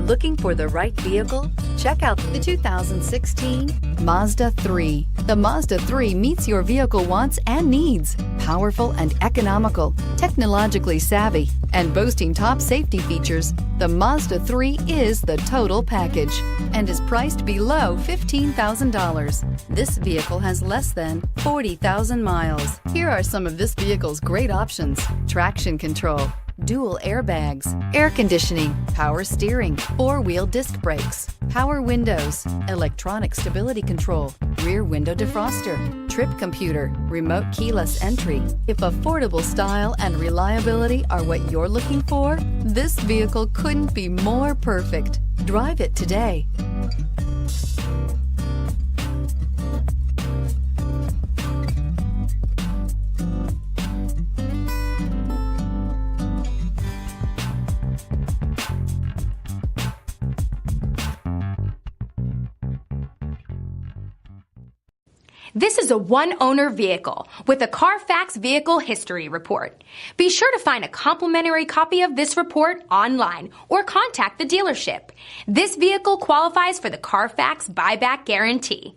Looking for the right vehicle? Check out the 2016 Mazda 3. The Mazda 3 meets your vehicle wants and needs. Powerful and economical, technologically savvy, and boasting top safety features, the Mazda 3 is the total package and is priced below $15,000. This vehicle has less than 40,000 miles. Here are some of this vehicle's great options: traction control, dual airbags, air conditioning, power steering, four-wheel disc brakes, power windows, electronic stability control, rear window defroster, trip computer, remote keyless entry. If affordable style and reliability are what you're looking for, this vehicle couldn't be more perfect. Drive it today. This is a one-owner vehicle with a Carfax Vehicle History Report. Be sure to find a complimentary copy of this report online or contact the dealership. This vehicle qualifies for the Carfax Buyback Guarantee.